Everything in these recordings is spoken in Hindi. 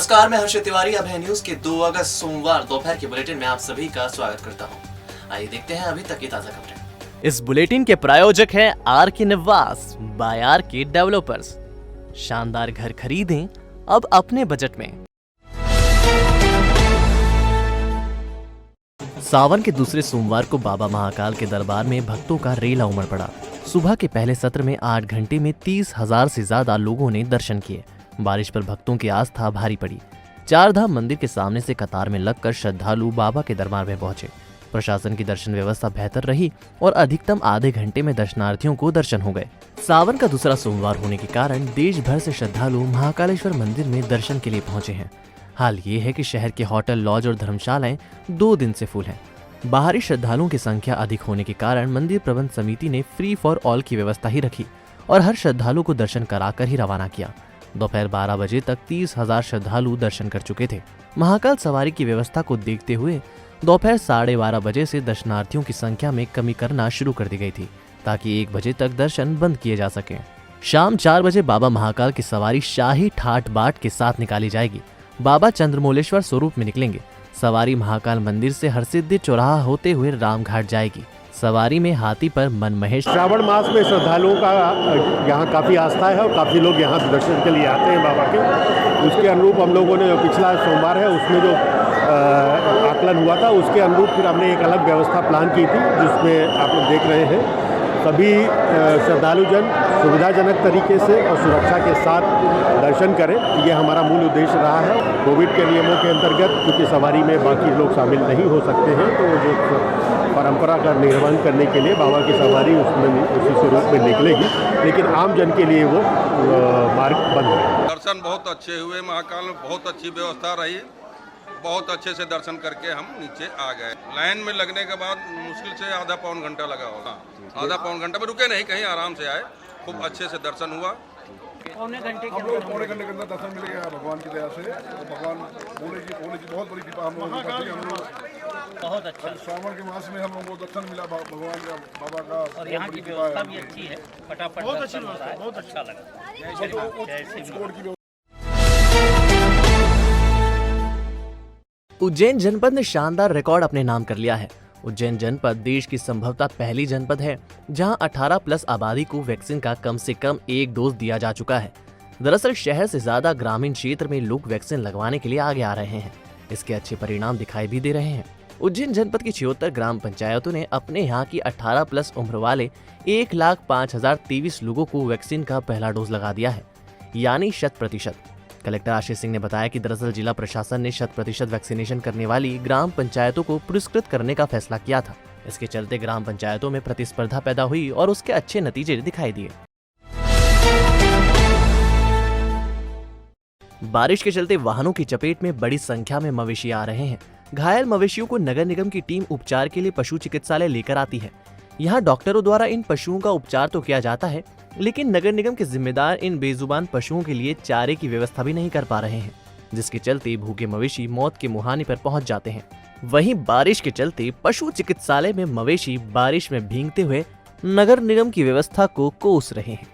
नमस्कार, मैं हर्षित तिवारी। अभय न्यूज के 2 अगस्त सोमवार दोपहर के बुलेटिन में आप सभी का स्वागत करता हूं। आइए देखते हैं अभी तक की ताजा खबरें। इस बुलेटिन के प्रायोजक हैं आर के निवास बाय आर के डेवलपर्स। शानदार घर खरीदें अब अपने बजट में। सावन के दूसरे सोमवार को बाबा महाकाल के दरबार में भक्तों का रेला उमड़ पड़ा। सुबह के पहले सत्र में 8 घंटे में 30,000 से ज्यादा लोगों ने दर्शन किए। बारिश पर भक्तों की आस्था भारी पड़ी। 4 धाम मंदिर के सामने से कतार में लगकर श्रद्धालु बाबा के दरबार में पहुंचे। प्रशासन की दर्शन व्यवस्था बेहतर रही और अधिकतम आधे घंटे में दर्शनार्थियों को दर्शन हो गए। सावन का दूसरा सोमवार होने के कारण देश भर से श्रद्धालु महाकालेश्वर मंदिर में दर्शन के लिए पहुंचे हैं। हाल ये है कि शहर के होटल, लॉज और धर्मशालाएं 2 दिन से फुल हैं। बाहरी श्रद्धालुओं की संख्या अधिक होने के कारण मंदिर प्रबंध समिति ने फ्री फॉर ऑल की व्यवस्था ही रखी और हर श्रद्धालु को दर्शन कराकर ही रवाना किया। दोपहर 12 बजे तक 30,000 श्रद्धालु दर्शन कर चुके थे। महाकाल सवारी की व्यवस्था को देखते हुए दोपहर 12:30 बजे से दर्शनार्थियों की संख्या में कमी करना शुरू कर दी गई थी ताकि 1 बजे तक दर्शन बंद किए जा सके। शाम 4 बजे बाबा महाकाल की सवारी शाही ठाट बाट के साथ निकाली जाएगी। बाबा चंद्रमौलेश्वर स्वरूप में निकलेंगे। सवारी महाकाल मंदिर से हरसिद्धि चौराहा होते हुए रामघाट जाएगी। सवारी में हाथी पर मनमहेश। श्रावण मास में श्रद्धालुओं का यहाँ काफ़ी आस्था है और काफ़ी लोग यहाँ दर्शन के लिए आते हैं बाबा के। उसके अनुरूप हम लोगों ने जो पिछला सोमवार है उसमें जो आकलन हुआ था उसके अनुरूप फिर हमने एक अलग व्यवस्था प्लान की थी जिसमें आप लोग देख रहे हैं सभी श्रद्धालुजन सुविधाजनक तरीके से और सुरक्षा के साथ दर्शन करें। ये हमारा मूल उद्देश्य रहा है। कोविड के नियमों के अंतर्गत क्योंकि सवारी में बाकी लोग शामिल नहीं हो सकते हैं तो जो परंपरा का निर्वहन करने के लिए बाबा की सवारी उसमें उसी स्वरूप में निकलेगी, लेकिन आम जन के लिए वो मार्ग बंद है। दर्शन बहुत अच्छे हुए। महाकाल में बहुत अच्छी व्यवस्था रही। बहुत अच्छे से दर्शन करके हम नीचे आ गए। लाइन में लगने के बाद मुश्किल से आधा पौन घंटा लगा होगा। आधा पौन घंटा में रुके नहीं, कहीं आराम से आए। खूब अच्छे से दर्शन हुआ। पौने घंटे के अंदर दर्शन मिल गया भगवान की दया से। भगवान भोले की बहुत बड़ी कृपा हम लोगों को बहुत अच्छा। श्रावण के मास में हम लोगों को दर्शन मिला भगवान का, बाबा का। और यहाँ की व्यवस्था भी अच्छी है। फटाफट बहुत अच्छी व्यवस्था, बहुत अच्छा लगा। उज्जैन जनपद ने शानदार रिकॉर्ड अपने नाम कर लिया है। उज्जैन जनपद देश की संभवतः पहली जनपद है जहां 18+ आबादी को वैक्सीन का कम से कम 1 डोज दिया जा चुका है। दरअसल शहर से ज्यादा ग्रामीण क्षेत्र में लोग वैक्सीन लगवाने के लिए आगे आ रहे हैं। इसके अच्छे परिणाम दिखाई भी दे रहे हैं। उज्जैन जनपद की 76 ग्राम पंचायतों ने अपने यहाँ की 18+ उम्र वाले 1,05,023 लोगों को वैक्सीन का पहला डोज लगा दिया है, यानी 100%। कलेक्टर आशीष सिंह ने बताया कि दरअसल जिला प्रशासन ने 100% वैक्सीनेशन करने वाली ग्राम पंचायतों को पुरस्कृत करने का फैसला किया था। इसके चलते ग्राम पंचायतों में प्रतिस्पर्धा पैदा हुई और उसके अच्छे नतीजे दिखाई दिए। बारिश के चलते वाहनों की चपेट में बड़ी संख्या में मवेशी आ रहे हैं। घायल मवेशियों को नगर निगम की टीम उपचार के लिए पशु चिकित्सालय लेकर आती है। यहाँ डॉक्टरों द्वारा इन पशुओं का उपचार तो किया जाता है, लेकिन नगर निगम के जिम्मेदार इन बेजुबान पशुओं के लिए चारे की व्यवस्था भी नहीं कर पा रहे हैं, जिसके चलते भूखे मवेशी मौत के मुहाने पर पहुंच जाते हैं। वहीं बारिश के चलते पशु चिकित्सालय में मवेशी बारिश में भीगते हुए नगर निगम की व्यवस्था को कोस रहे हैं।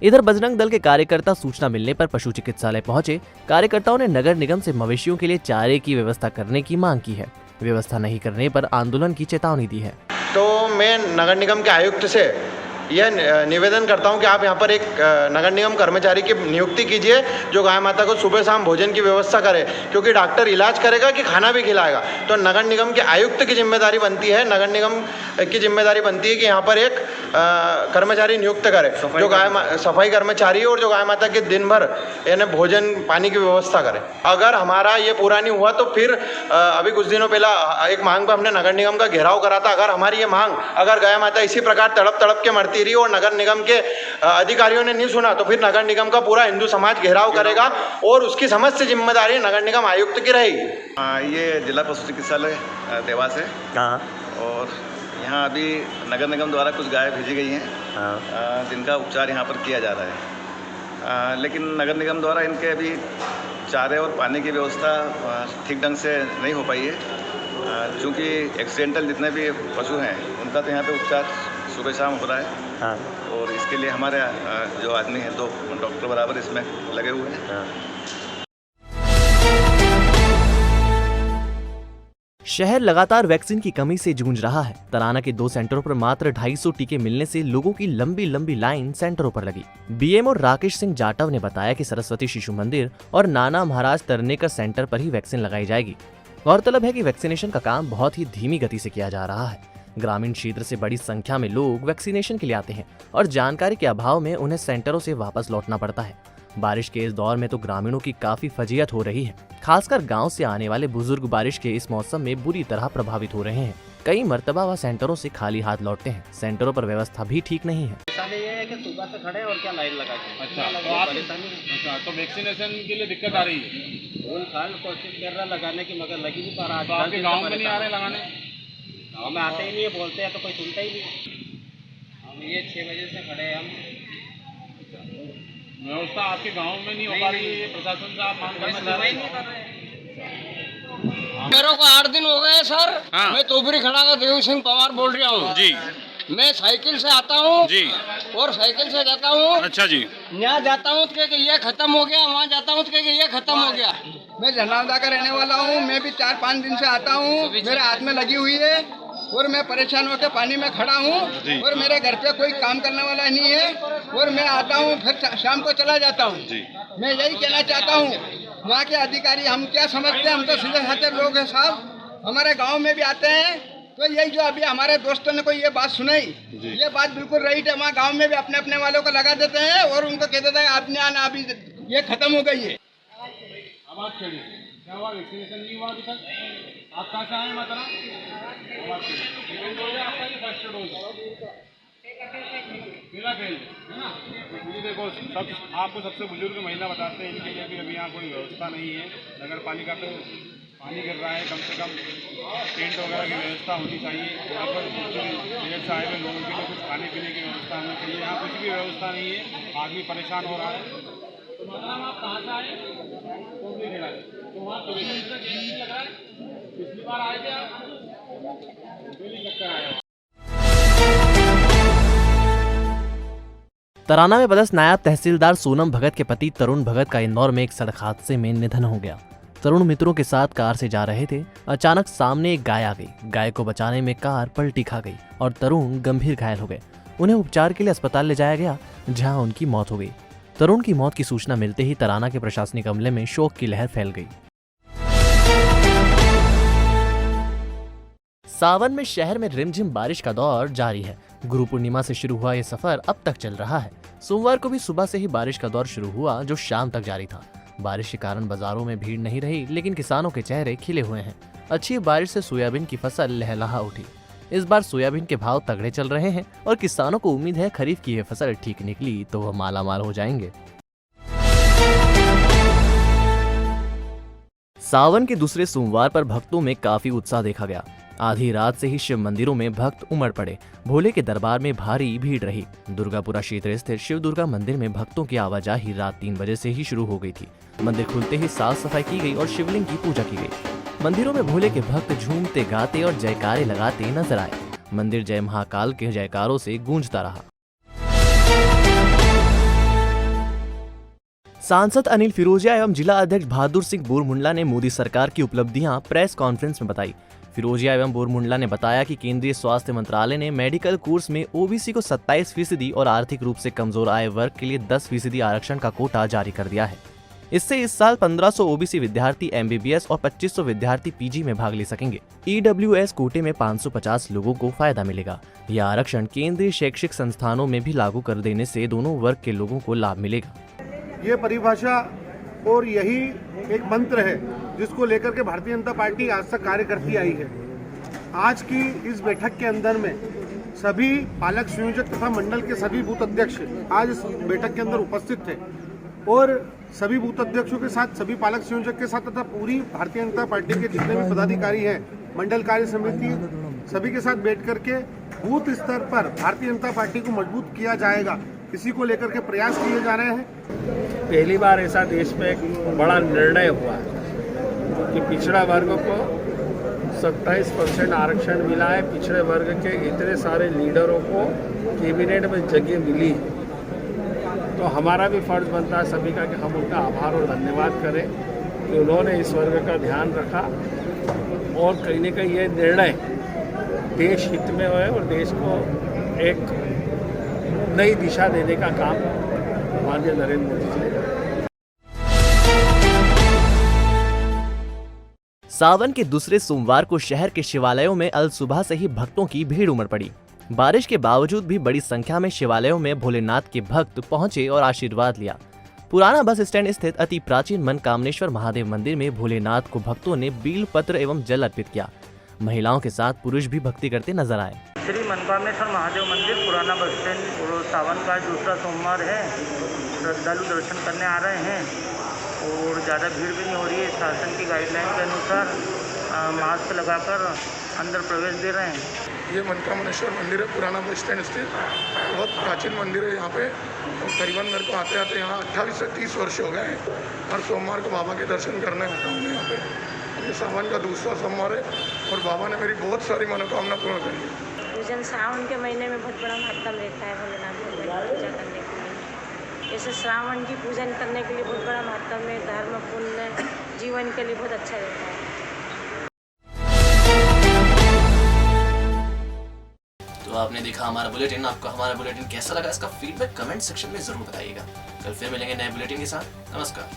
इधर बजरंग दल के कार्यकर्ता सूचना मिलने पर पशु चिकित्सालय पहुंचे। कार्यकर्ताओं ने नगर निगम से मवेशियों के लिए चारे की व्यवस्था करने की मांग की है। व्यवस्था नहीं करने पर आंदोलन की चेतावनी दी है। तो मैं नगर निगम के आयुक्त से यह निवेदन करता हूं कि आप यहां पर एक नगर निगम कर्मचारी की नियुक्ति कीजिए जो गाय माता को सुबह शाम भोजन की व्यवस्था करे, क्योंकि डॉक्टर इलाज करेगा कि खाना भी खिलाएगा। तो नगर निगम के आयुक्त की जिम्मेदारी बनती है, नगर निगम की जिम्मेदारी बनती है कि यहाँ पर एक कर्मचारी नियुक्त करे जो सफाई कर्मचारी और जो गाय माता के दिन भर यानी भोजन पानी की व्यवस्था करे। अगर हमारा ये पूरा नहीं हुआ तो फिर अभी कुछ दिनों पहला एक मांग पर हमने नगर निगम का घेराव करा था। अगर हमारी ये मांग अगर गाय माता इसी प्रकार तड़प तड़प के मरती रही और नगर निगम के अधिकारियों ने नहीं सुना तो फिर नगर निगम का पूरा हिंदू समाज घेराव करेगा और उसकी समस्त जिम्मेदारी नगर निगम आयुक्त की रहेगी। ये जिला पशु चिकित्सालय देवास है और यहाँ अभी नगर निगम द्वारा कुछ गाय भेजी गई हैं जिनका उपचार यहाँ पर किया जा रहा है, लेकिन नगर निगम द्वारा इनके अभी चारे और पानी की व्यवस्था ठीक ढंग से नहीं हो पाई है। चूँकि एक्सीडेंटल जितने भी पशु हैं उनका तो यहाँ पे उपचार सुबह शाम हो रहा है और इसके लिए हमारे जो आदमी हैं 2 डॉक्टर बराबर इसमें लगे हुए हैं। शहर लगातार वैक्सीन की कमी से जूझ रहा है। तराना के 2 सेंटरों पर मात्र 250 टीके मिलने से लोगों की लंबी लंबी लाइन सेंटरों पर लगी। बीएमओ राकेश सिंह जाटव ने बताया कि सरस्वती शिशु मंदिर और नाना महाराज तरनेकर सेंटर पर ही वैक्सीन लगाई जाएगी। गौरतलब है कि वैक्सीनेशन का काम बहुत ही धीमी गति से किया जा रहा है। ग्रामीण क्षेत्र से बड़ी संख्या में लोग वैक्सीनेशन के लिए आते हैं और जानकारी के अभाव में उन्हें सेंटरों से वापस लौटना पड़ता है। बारिश के इस दौर में तो ग्रामीणों की काफी फजीयत हो रही है। खासकर गांव से आने वाले बुजुर्ग बारिश के इस मौसम में बुरी तरह प्रभावित हो रहे हैं। कई मर्तबा वह सेंटरों से खाली हाथ लौटते हैं। सेंटरों पर व्यवस्था भी ठीक नहीं है। परेशानी ये है कि सुबह से खड़े और क्या लाइन लगा के। अच्छा, तो वैक्सीनेशन के लिए दिक्कत आ रही है। फूल खाल कोशिश कर रहा लगाने की, मगर लगी नहीं पा रहा। तो आपके गाँव में नहीं आ रहे लगाने? गाँव में आते ही नहीं है, बोलते हैं तो कोई सुनता ही नहीं। हम ये 6 बजे से खड़े हैं। हम व्यवस्था आपके गांव में नहीं हो पा रही है, प्रशासन से आप मांग करना चाह रहे हैं? मेरे को 8 दिन हो गए सर। हाँ। मैं तोबरी खड़ा का देव सिंह पवार बोल रहा हूँ जी। मैं साइकिल से आता हूँ जी और साइकिल से जाता हूँ। अच्छा जी। यहाँ जाता हूँ तो ये खत्म हो गया, वहाँ जाता हूँ तो ये खत्म हो गया। मैं जनावदा का रहने वाला हूँ। मैं भी 4-5 दिन से आता हूँ। मेरे हाथ में लगी हुई है और मैं परेशान होकर पानी में खड़ा हूँ और मेरे घर पे कोई काम करने वाला नहीं है और मैं आता हूँ फिर शाम को चला जाता हूँ। मैं यही कहना चाहता हूँ, वहाँ के अधिकारी हम क्या समझते हैं, हम तो सीधे साधे लोग हैं साहब। हमारे गांव में भी आते हैं तो यही जो अभी हमारे दोस्तों ने कोई ये बात सुनाई, ये बात बिल्कुल राइट है। वहाँ गांव में भी अपने अपने वालों को लगा देते हैं और उनको कह देते हैं आपने आना, अभी ये खत्म हो गई है। अब आप चलिए, क्या हुआ? वैक्सीनेशन नहीं हुआ अभी तक? आप कहाँ से आए माता? सेकंड डोज है आपका कि फर्स्ट डोज? पहला फेज है ना। ये देखो, आपको सबसे बुजुर्ग महिला बताते हैं, इनके लिए भी अभी यहाँ कोई व्यवस्था नहीं है। नगर पालिका पे पानी गिर रहा है, कम से कम टेंट वगैरह की व्यवस्था होनी चाहिए। यहाँ पर देर से आए हुए लोगों के लिए कुछ खाने पीने की व्यवस्था होनी चाहिए। यहाँ कुछ भी व्यवस्था नहीं है, आदमी परेशान हो रहा है। तो मतलब आप कहाँ से आए? कोबरी खेड़ा से। तो वहाँ तो लग रहा है, पिछली बार आए थे आप? पहली चक्कर आए। तराना में बदस नायब तहसीलदार सोनम भगत के पति तरुण भगत का इंदौर में एक सड़क हादसे में निधन हो गया। तरुण मित्रों के साथ कार से जा रहे थे। अचानक सामने एक गाय आ गई। गाय को बचाने में कार पलटी खा गई और तरुण गंभीर घायल हो गए। उन्हें उपचार के लिए अस्पताल ले जाया गया, जहां उनकी मौत हो गई। तरुण की मौत की सूचना मिलते ही तराना के प्रशासनिक अमले में शोक की लहर फैल गई। सावन में शहर में रिमझिम बारिश का दौर जारी है। गुरु पूर्णिमा से शुरू हुआ ये सफर अब तक चल रहा है। सोमवार को भी सुबह से ही बारिश का दौर शुरू हुआ, जो शाम तक जारी था। बारिश के कारण बाजारों में भीड़ नहीं रही, लेकिन किसानों के चेहरे खिले हुए हैं। अच्छी बारिश से सोयाबीन की फसल लहलहा उठी। इस बार सोयाबीन के भाव तगड़े चल रहे हैं और किसानों को उम्मीद है खरीफ की यह फसल ठीक निकली तो वह मालामाल हो जाएंगे। सावन के दूसरे सोमवार पर भक्तों में काफी उत्साह देखा गया। आधी रात से ही शिव मंदिरों में भक्त उमड़ पड़े। भोले के दरबार में भारी भीड़ रही। दुर्गापुरा क्षेत्र स्थित शिव दुर्गा मंदिर में भक्तों की आवाजाही रात 3 बजे से ही शुरू हो गई थी। मंदिर खुलते ही साफ सफाई की गई और शिवलिंग की पूजा की गई। मंदिरों में भोले के भक्त झूमते गाते और जयकारे लगाते नजर आए। मंदिर जय महाकाल के जयकारों से गूंजता रहा। सांसद अनिल फिरोजिया एवं जिला अध्यक्ष बहादुर सिंह बोरमुंडला ने मोदी सरकार की उपलब्धियां प्रेस कॉन्फ्रेंस में बताई। फिरोजिया एवं बोरमुंडला ने बताया कि केंद्रीय स्वास्थ्य मंत्रालय ने मेडिकल कोर्स में ओबीसी को 27% और आर्थिक रूप से कमजोर आय वर्ग के लिए 10% आरक्षण का कोटा जारी कर दिया है। इससे इस साल 1500 ओबीसी विद्यार्थी एमबीबीएस और 2500 विद्यार्थी पीजी में भाग ले सकेंगे। ईडब्ल्यूएस कोटे में 550 लोगों को फायदा मिलेगा। यह आरक्षण केंद्रीय शैक्षिक संस्थानों में भी लागू कर देने से दोनों वर्ग के लोगों को लाभ मिलेगा। ये परिभाषा और यही एक मंत्र है जिसको लेकर के भारतीय जनता पार्टी आज तक कार्य करती आई है। आज की इस बैठक के अंदर में सभी पालक संयोजक तथा मंडल के सभी बूथ अध्यक्ष आज इस बैठक के अंदर उपस्थित थे और सभी बूथ अध्यक्षों के साथ, सभी पालक संयोजक के साथ तथा पूरी भारतीय जनता पार्टी के जितने भी पदाधिकारी हैं, मंडल कार्य समिति, सभी के साथ बैठ करके बूथ स्तर पर भारतीय जनता पार्टी को मजबूत किया जाएगा, इसी को लेकर के प्रयास किए जा रहे हैं। पहली बार ऐसा देश में एक बड़ा निर्णय हुआ कि पिछड़ा वर्ग को 27% आरक्षण मिला है। पिछड़े वर्ग के इतने सारे लीडरों को कैबिनेट में जगह मिली, तो हमारा भी फर्ज बनता है सभी का कि हम उनका आभार और धन्यवाद करें कि उन्होंने इस वर्ग का ध्यान रखा। और कहीं न कहीं ये निर्णय देश हित में है और देश को एक नई दिशा देने का काम माननीय नरेंद्र मोदी जी ने किया। सावन के दूसरे सोमवार को शहर के शिवालयों में अल सुबह से ही भक्तों की भीड़ उमड़ पड़ी। बारिश के बावजूद भी बड़ी संख्या में शिवालयों में भोलेनाथ के भक्त पहुंचे और आशीर्वाद लिया। पुराना बस स्टैंड स्थित अति प्राचीन मनकामनेश्वर महादेव मंदिर में भोलेनाथ को भक्तों ने बील पत्र एवं जल अर्पित किया। महिलाओं के साथ पुरुष भी भक्ति करते नजर आए। श्री मनकामनेश्वर महादेव मंदिर पुराना बस स्टैंड सावन का दूसरा सोमवार है। श्रद्धालु दर्शन करने आ रहे हैं और ज़्यादा भीड़ भी नहीं हो रही है। शासन की गाइडलाइन के अनुसार मास्क लगाकर अंदर प्रवेश दे रहे हैं। ये मनकामनेश्वर मंदिर है, पुराना बस स्टैंड स्थित, बहुत प्राचीन मंदिर है। यहाँ पे करीबन मेरे को आते आते यहाँ 28 से 30 वर्ष हो गए हैं। हर सोमवार को बाबा के दर्शन करने आता हूँ यहाँ पे। ये सावन का दूसरा सोमवार है और बाबा ने मेरी बहुत सारी मनोकामना पूर्ण करी है। पूजन सावन के महीने में बहुत बड़ा महत्व रहता है भोलेनाथ की पूजा करने के लिए। जैसे श्रावण की पूजन करने के लिए बहुत बड़ा महत्व है। धर्म पुण्य जीवन के लिए बहुत अच्छा रहता है। तो आपने देखा हमारा बुलेटिन। आपको हमारा बुलेटिन कैसा लगा, इसका फीडबैक कमेंट सेक्शन में जरूर बताइएगा। कल फिर मिलेंगे नए बुलेटिन के साथ। नमस्कार।